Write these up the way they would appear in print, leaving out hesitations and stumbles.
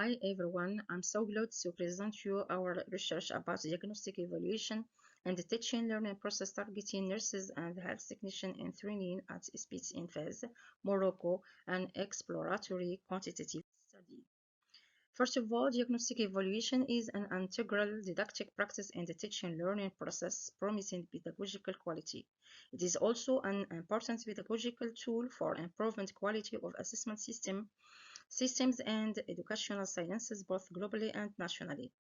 Hi everyone, I'm so glad to present you our research about diagnostic evaluation and the teaching learning process targeting nurses and health technicians in training at ISPITS in Fez, Morocco, an exploratory quantitative study. First of all, diagnostic evaluation is an integral didactic practice in the teaching learning process promising pedagogical quality. It is also an important pedagogical tool for improving quality of assessment systems and educational sciences both globally and nationally.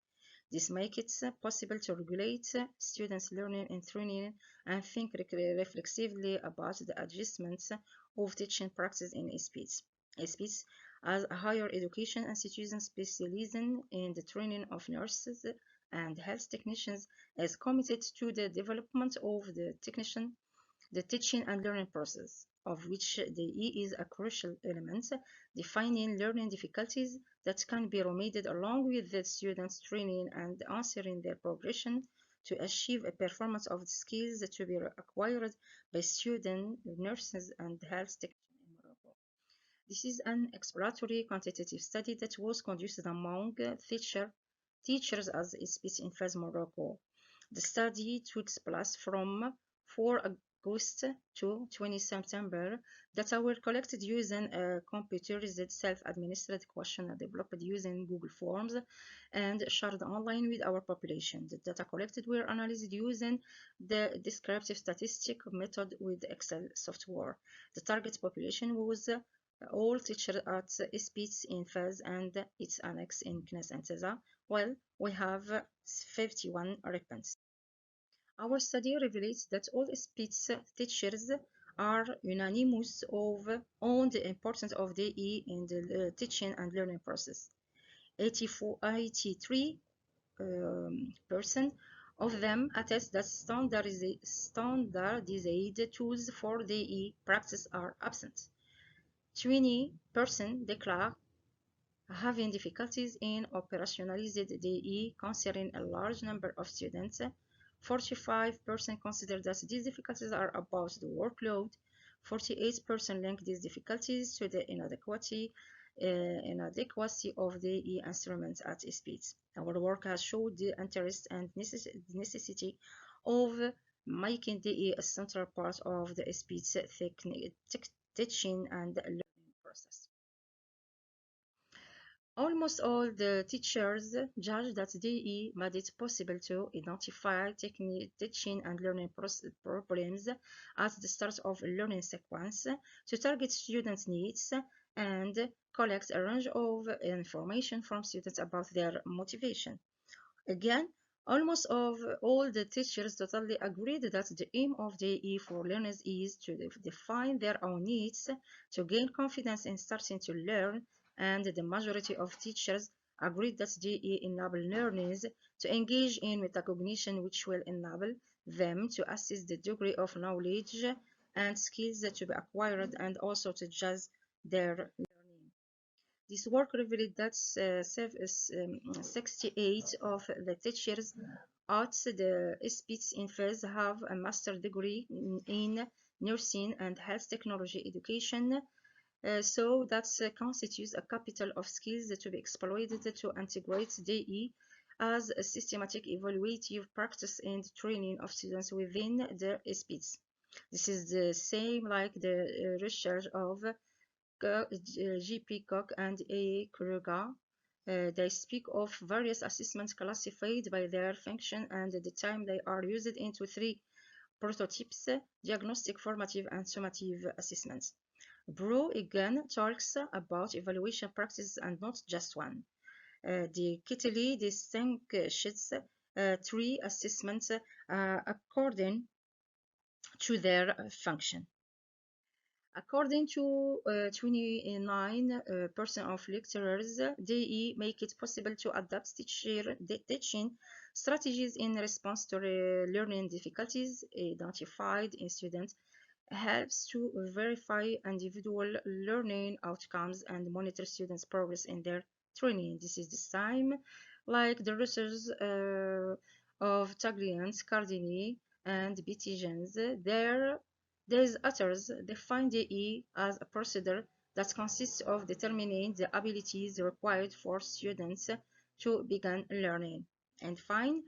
This makes it possible to regulate students' learning and training and think reflexively about the adjustments of teaching practice in ISPITS. ISPITS, as a higher education institution specializing in the training of nurses and health technicians, is committed to the development of the teaching and learning process, of which the E is a crucial element, defining learning difficulties that can be remedied along with the students' training and answering their progression to achieve a performance of the skills to be acquired by students, nurses, and health technicians in Morocco. This is an exploratory quantitative study that was conducted among teachers as ISPITS in Fez, Morocco. The study took place from 4 August to 20 September. Data were collected using a computerized self-administered questionnaire developed using Google Forms and shared online with our population. The data collected were analyzed using the descriptive statistic method with Excel software. The target population was all teachers at ISPITS in Fez and its annex in Knes and Teza, while we have 51 respondents. Our study reveals that all ISPITS teachers are unanimous on the importance of DE in the teaching and learning process. 83% of them attest that standardized tools for DE practice are absent. 20% declare having difficulties in operationalizing DE concerning a large number of students. 45% consider that these difficulties are about the workload. 48% link these difficulties to the inadequacy of the instruments at ISPITS. Our work has showed the interest and necessity of making DE a central part of the ISPITS teaching and learning process. Almost all the teachers judge that DE made it possible to identify teaching and learning problems at the start of a learning sequence, to target students' needs, and collect a range of information from students about their motivation. Again, almost all the teachers totally agreed that the aim of DE for learners is to define their own needs, to gain confidence in starting to learn, and the majority of teachers agreed that DE enable learners to engage in metacognition, which will enable them to assess the degree of knowledge and skills to be acquired and also to judge their learning. This work revealed that 68 of the teachers at the ISPITS in Fez have a master's degree in nursing and health technology education. So that constitutes a capital of skills to be exploited to integrate DE as a systematic evaluative practice and training of students within the ISPITS. This is the same like the research of G.P. Koch and A. Kruger. They speak of various assessments classified by their function and the time they are used into three prototypes: diagnostic, formative, and summative assessments. Bro again talks about evaluation practices and not just one. The Kittley distinguishes three assessments according to their function. According to 29% of lecturers, DE make it possible to adapt teaching strategies in response to learning difficulties identified in students, helps to verify individual learning outcomes and monitor students' progress in their training. This is the same like the research of Taglians, Cardini, and Bitigens. These authors define DE as a procedure that consists of determining the abilities required for students to begin learning. And fine,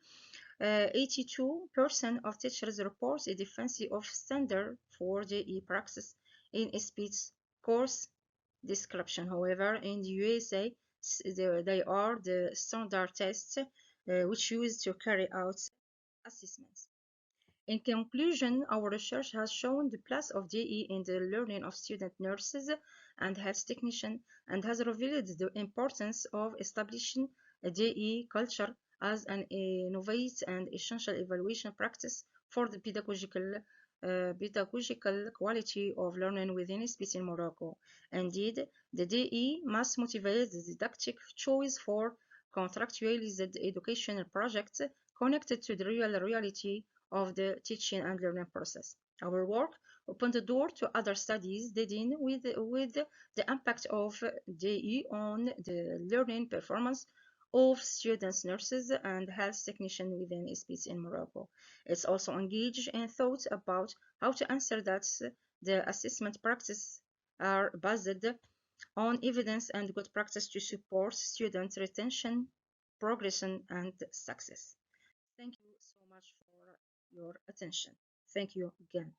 82% of teachers report a deficiency of standard for JE practice in ISPITS course description. However, in the USA, they are the standard tests which used to carry out assessments. In conclusion, our research has shown the place of JE in the learning of student nurses and health technicians, and has revealed the importance of establishing a JE culture as an innovative and essential evaluation practice for the pedagogical quality of learning within ISPITS in Morocco. Indeed, the JE must motivate the didactic choice for contractualized educational projects connected to the real reality of the teaching and learning process. Our work opened the door to other studies dealing with the impact of JE on the learning performance of students, nurses, and health technicians within ISPITS in Morocco. It's also engaged in thought about how to answer that the assessment practices are based on evidence and good practice to support student retention, progression, and success. Thank you so much for your attention. Thank you again.